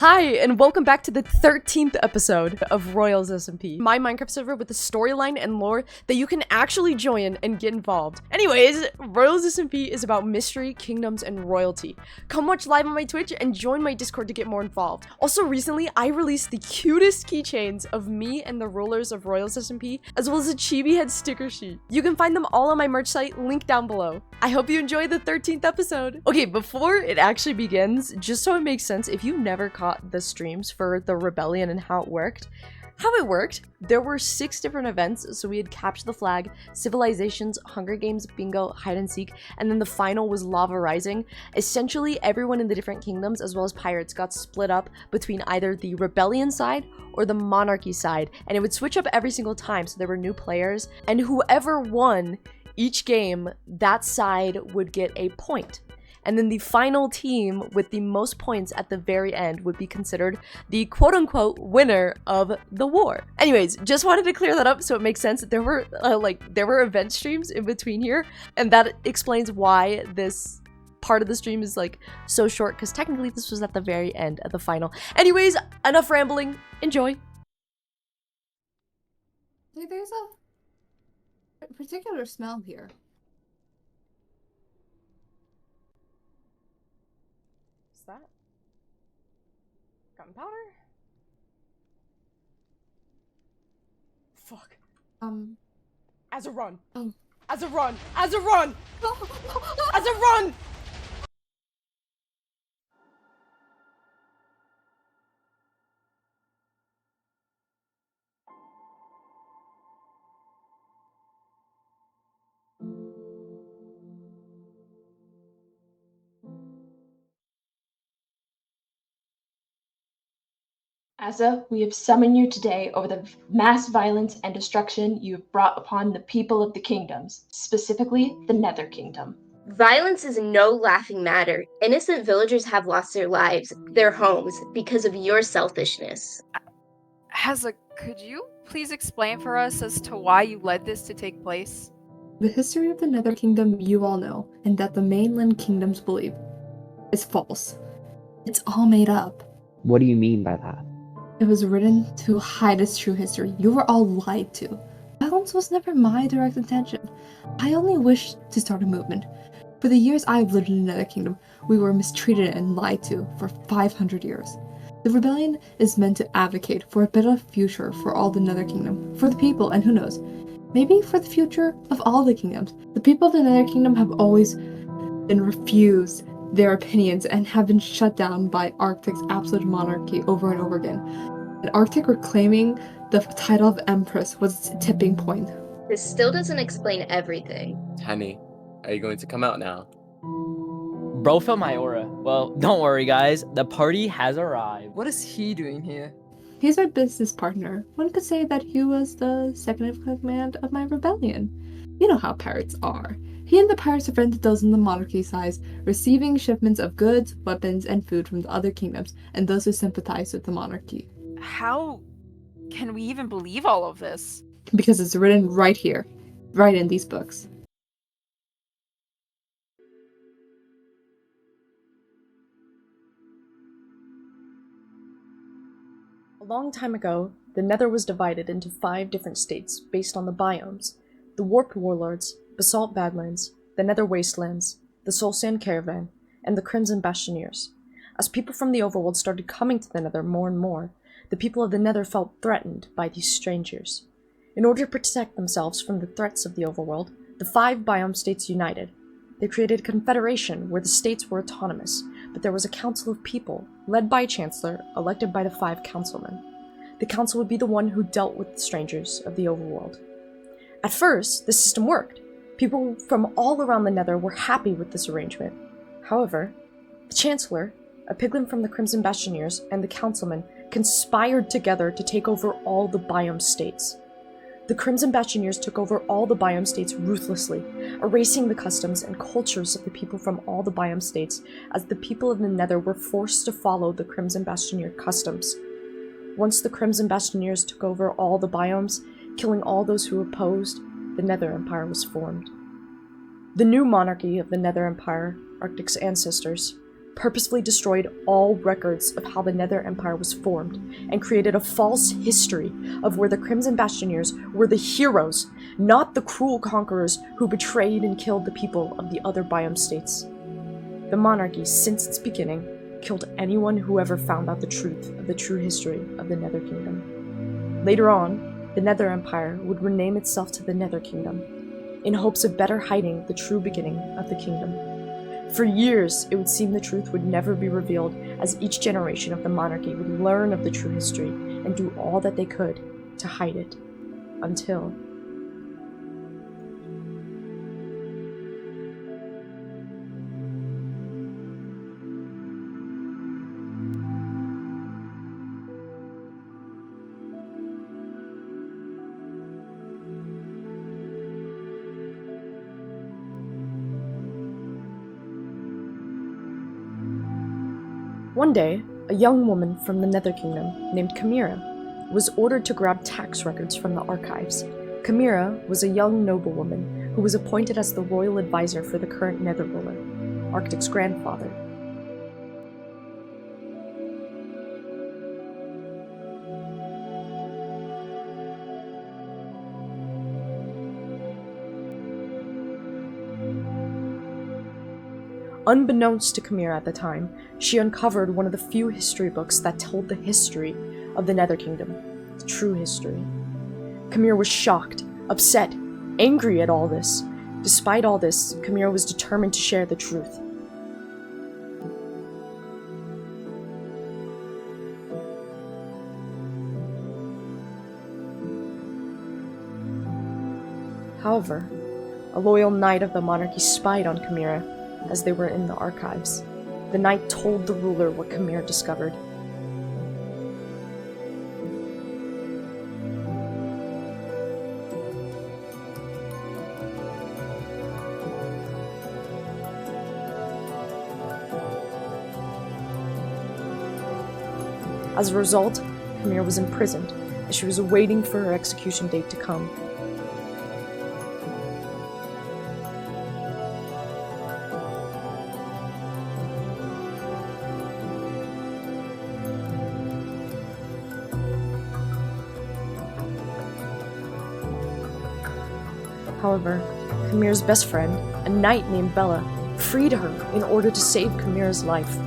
Hi, and welcome back to the 13th episode of Royals SMP, my Minecraft server with a storyline and lore that you can actually join and get involved. Anyways, Royals SMP is about mystery, kingdoms, and royalty. Come watch live on my Twitch and join my Discord to get more involved. Also, recently, I released the cutest keychains of me and the rulers of Royals SMP, as well as a chibi head sticker sheet. You can find them all on my merch site, link down below. I hope you enjoy the 13th episode. Okay, before it actually begins, just so it makes sense, if you never caught the streams for the rebellion and how it worked, there were 6 different events. So we had Capture the Flag, Civilizations, Hunger Games, Bingo, Hide and Seek, and then the final was Lava Rising. Essentially, everyone in the different kingdoms, as well as pirates, got split up between either the rebellion side or the monarchy side, and it would switch up every single time, so there were new players, and whoever won each game, that side would get a point. And then the final team with the most points at the very end would be considered the quote-unquote winner of the war. Anyways, just wanted to clear that up so it makes sense. There were event streams in between here, and that explains why this part of the stream is like so short, because technically this was at the very end of the final. Anyways, enough rambling. Enjoy. There's a particular smell here. That? Gunpowder? Fuck. As a run. Oh. As a run. As a run! As a run! Asa, we have summoned you today over the mass violence and destruction you have brought upon the people of the kingdoms, specifically the Nether Kingdom. Violence is no laughing matter. Innocent villagers have lost their lives, their homes, because of your selfishness. Asa, could you please explain for us as to why you led this to take place? The history of the Nether Kingdom you all know, and that the mainland kingdoms believe, is false. It's all made up. What do you mean by that? It was written to hide its true history. You were all lied to. Violence was never my direct intention. I only wished to start a movement. For the years I've lived in the Nether Kingdom, we were mistreated and lied to for 500 years. The rebellion is meant to advocate for a better future for all the Nether Kingdom, for the people, and who knows, maybe for the future of all the kingdoms. The people of the Nether Kingdom have always been refused their opinions and have been shut down by Arctic's absolute monarchy over and over again. And Arctic reclaiming the title of Empress was its tipping point. This still doesn't explain everything. Honey, are you going to come out now? Bro felt my aura. Well, don't worry guys, the party has arrived. What is he doing here? He's our business partner. One could say that he was the second in command of my rebellion. You know how pirates are. He and the pirates have rented those on the monarchy side, receiving shipments of goods, weapons, and food from the other kingdoms, and those who sympathize with the monarchy. How can we even believe all of this? Because it's written right here, right in these books. A long time ago, the Nether was divided into 5 different states based on the biomes: the Warped Warlords, Basalt Badlands, the Nether Wastelands, the Soul Sand Caravan, and the Crimson Bastioneers. As people from the overworld started coming to the Nether more and more, the people of the Nether felt threatened by these strangers. In order to protect themselves from the threats of the overworld, the 5 biome states united. They created a confederation where the states were autonomous, but there was a council of people, led by a chancellor, elected by the 5 councilmen. The council would be the one who dealt with the strangers of the overworld. At first, the system worked. People from all around the Nether were happy with this arrangement. However, the Chancellor, a piglin from the Crimson Bastioneers, and the councilmen conspired together to take over all the biome states. The Crimson Bastioneers took over all the biome states ruthlessly, erasing the customs and cultures of the people from all the biome states, as the people of the Nether were forced to follow the Crimson Bastioneer customs. Once the Crimson Bastioneers took over all the biomes, killing all those who opposed, the Nether Empire was formed. The new monarchy of the Nether Empire, Arctic's ancestors, purposefully destroyed all records of how the Nether Empire was formed and created a false history of where the Crimson Bastioneers were the heroes, not the cruel conquerors who betrayed and killed the people of the other biome states. The monarchy, since its beginning, killed anyone who ever found out the truth of the true history of the Nether Kingdom. Later on, the Nether Empire would rename itself to the Nether Kingdom, in hopes of better hiding the true beginning of the kingdom. For years, it would seem the truth would never be revealed, as each generation of the monarchy would learn of the true history and do all that they could to hide it. Until... One day, a young woman from the Nether Kingdom named Cira was ordered to grab tax records from the archives. Cira was a young noblewoman who was appointed as the royal advisor for the current Nether ruler, Arctic's grandfather. Unbeknownst to Cira at the time, she uncovered one of the few history books that told the history of the Nether Kingdom, the true history. Cira was shocked, upset, angry at all this. Despite all this, Cira was determined to share the truth. However, a loyal knight of the monarchy spied on Cira as they were in the archives. The knight told the ruler what Cira discovered. As a result, Cira was imprisoned as she was waiting for her execution date to come. However, Cira's best friend, a knight named Bella, freed her in order to save Cira's life.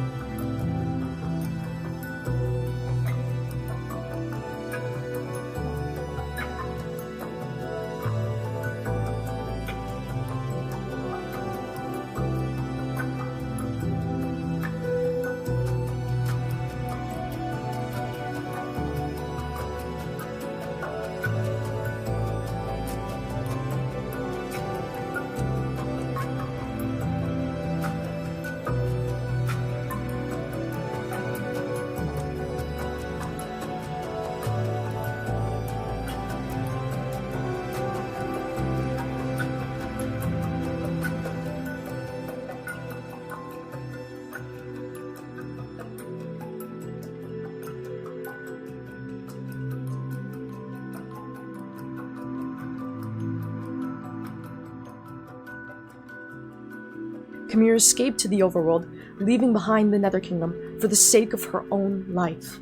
Cira escaped to the overworld, leaving behind the Nether Kingdom for the sake of her own life.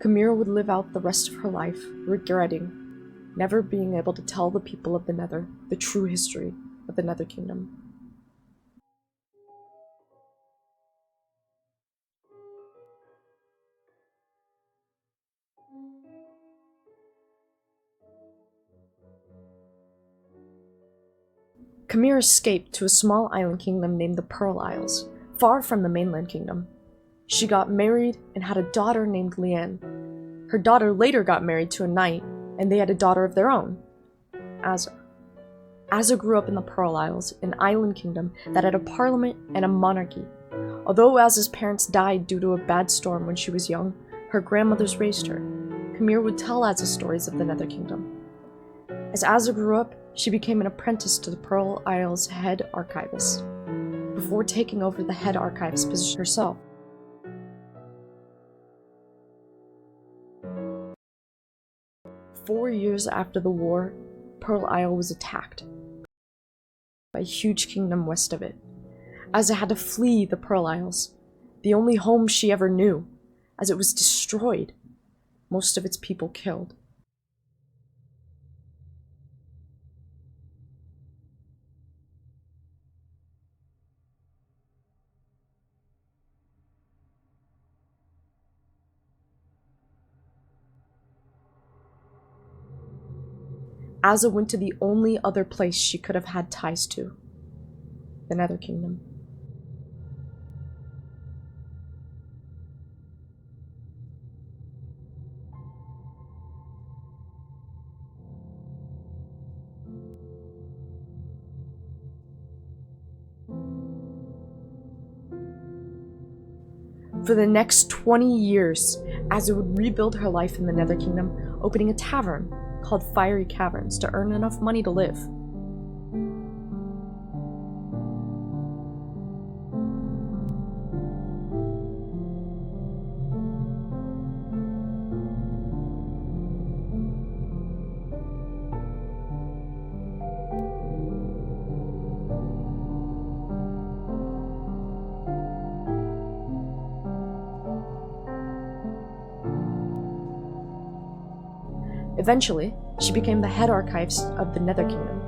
Cira would live out the rest of her life, regretting never being able to tell the people of the Nether the true history of the Nether Kingdom. Cira escaped to a small island kingdom named the Pearl Isles, far from the mainland kingdom. She got married and had a daughter named Leanne. Her daughter later got married to a knight, and they had a daughter of their own, Azza. Azza grew up in the Pearl Isles, an island kingdom that had a parliament and a monarchy. Although Azza's parents died due to a bad storm when she was young, her grandmothers raised her. Cira would tell Azza stories of the Nether Kingdom. As Azza grew up, she became an apprentice to the Pearl Isles head archivist, before taking over the head archivist position herself. 4 years after the war, Pearl Isle was attacked by a huge kingdom west of it. Asa had to flee the Pearl Isles, the only home she ever knew, as it was destroyed, most of its people killed. Asa went to the only other place she could have had ties to, the Nether Kingdom. For the next 20 years, Asa would rebuild her life in the Nether Kingdom, opening a tavern called Fiery Caverns to earn enough money to live. Eventually, she became the head archivist of the Nether Kingdom.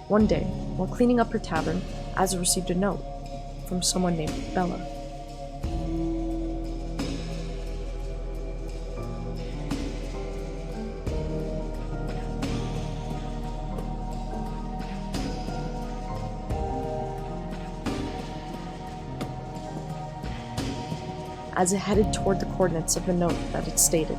One day, while cleaning up her tavern, Asa received a note from someone named Bella. Asa headed toward the coordinates of the note that it stated.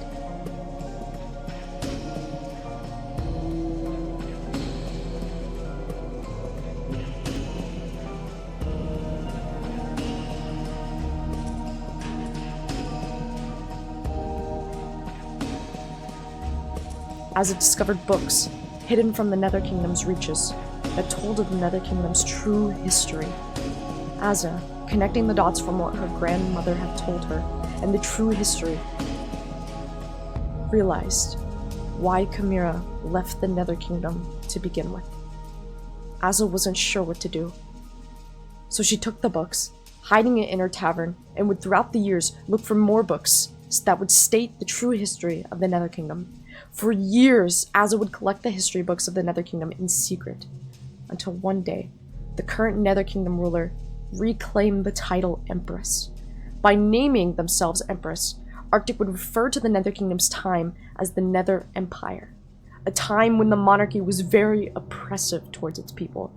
Asa discovered books hidden from the Nether Kingdom's reaches that told of the Nether Kingdom's true history. Asa, connecting the dots from what her grandmother had told her and the true history, realized why Cira left the Nether Kingdom to begin with. Asa wasn't sure what to do, so she took the books, hiding it in her tavern, and would throughout the years look for more books that would state the true history of the Nether Kingdom. For years, Asa would collect the history books of the Nether Kingdom in secret, until one day, the current Nether Kingdom ruler reclaimed the title Empress. By naming themselves Empress, Arctic would refer to the Nether Kingdom's time as the Nether Empire, a time when the monarchy was very oppressive towards its people.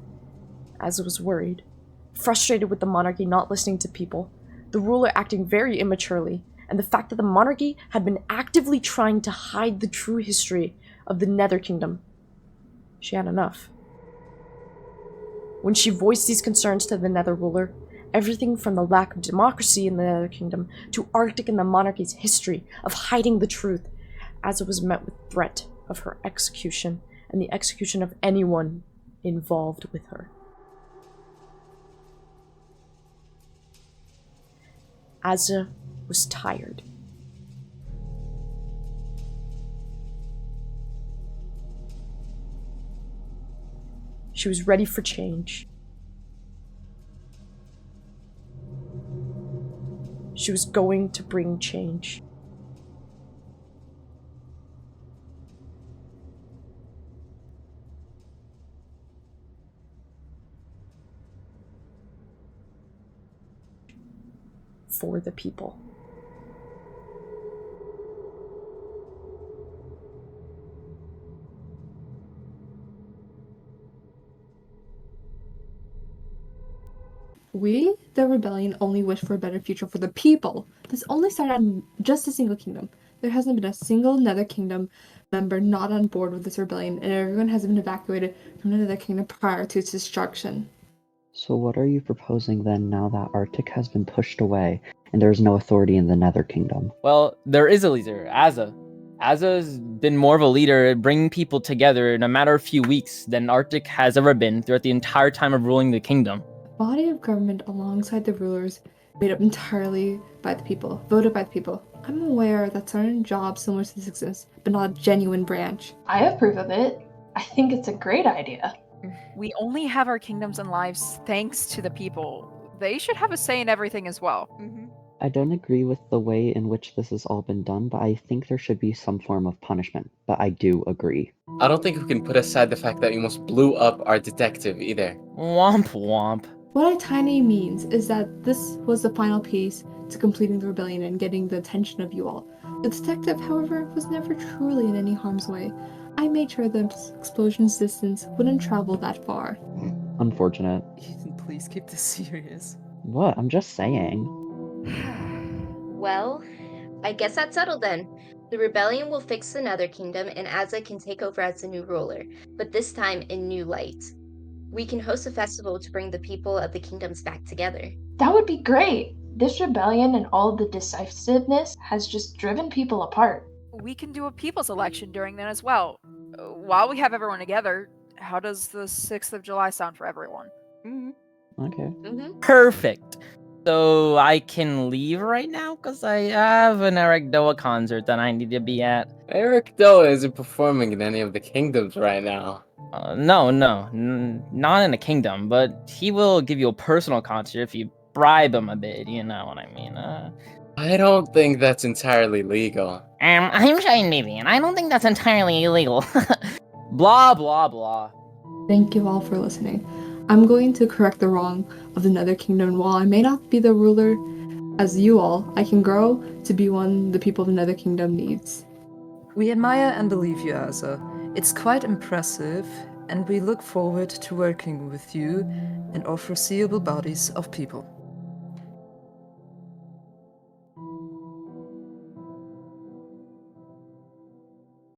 Asa was worried, frustrated with the monarchy not listening to people, the ruler acting very immaturely, and the fact that the monarchy had been actively trying to hide the true history of the Nether Kingdom. She had enough. When she voiced these concerns to the Nether ruler, everything from the lack of democracy in the Nether Kingdom to Arctic and the monarchy's history of hiding the truth, Asa was met with threat of her execution and the execution of anyone involved with her. Asa was tired. She was ready for change. She was going to bring change. For the people. We, the rebellion, only wish for a better future for the people. This only started on just a single kingdom. There hasn't been a single Nether Kingdom member not on board with this rebellion, and everyone has been evacuated from the Nether Kingdom prior to its destruction. So what are you proposing then now that Arctic has been pushed away and there is no authority in the Nether Kingdom? Well, there is a leader, Azza. Azza's been more of a leader, bringing people together in a matter of few weeks than Arctic has ever been throughout the entire time of ruling the kingdom. A body of government alongside the rulers, made up entirely by the people, voted by the people. I'm aware that certain jobs similar to this exist, but not a genuine branch. I have proof of it. I think it's a great idea. We only have our kingdoms and lives thanks to the people. They should have a say in everything as well. I don't agree with the way in which this has all been done, but I think there should be some form of punishment. But I do agree. I don't think we can put aside the fact that you almost blew up our detective either. Womp womp. What Tiny means is that this was the final piece to completing the rebellion and getting the attention of you all. The detective, however, was never truly in any harm's way. I made sure the explosion's distance wouldn't travel that far. Unfortunate. Ethan, please keep this serious. What? I'm just saying. Well, I guess that's settled then. The rebellion will fix the Nether Kingdom and Azza can take over as the new ruler, but this time in new light. We can host a festival to bring the people of the kingdoms back together. That would be great. This rebellion and all the decisiveness has just driven people apart. We can do a people's election during then as well. While we have everyone together, how does the 6th of July sound for everyone? Okay. Perfect. So I can leave right now because I have an Eric Doa concert that I need to be at. Eric Doe isn't performing in any of the kingdoms right now. No, not in a kingdom, but he will give you a personal concert if you bribe him a bit, you know what I mean. I don't think that's entirely legal. I'm Shane Navy, and I don't think that's entirely illegal. Blah, blah, blah. Thank you all for listening. I'm going to correct the wrong of the Nether Kingdom, and while I may not be the ruler as you all, I can grow to be one the people of the Nether Kingdom needs. We admire and believe you, Asa. It's quite impressive, and we look forward to working with you and our foreseeable bodies of people.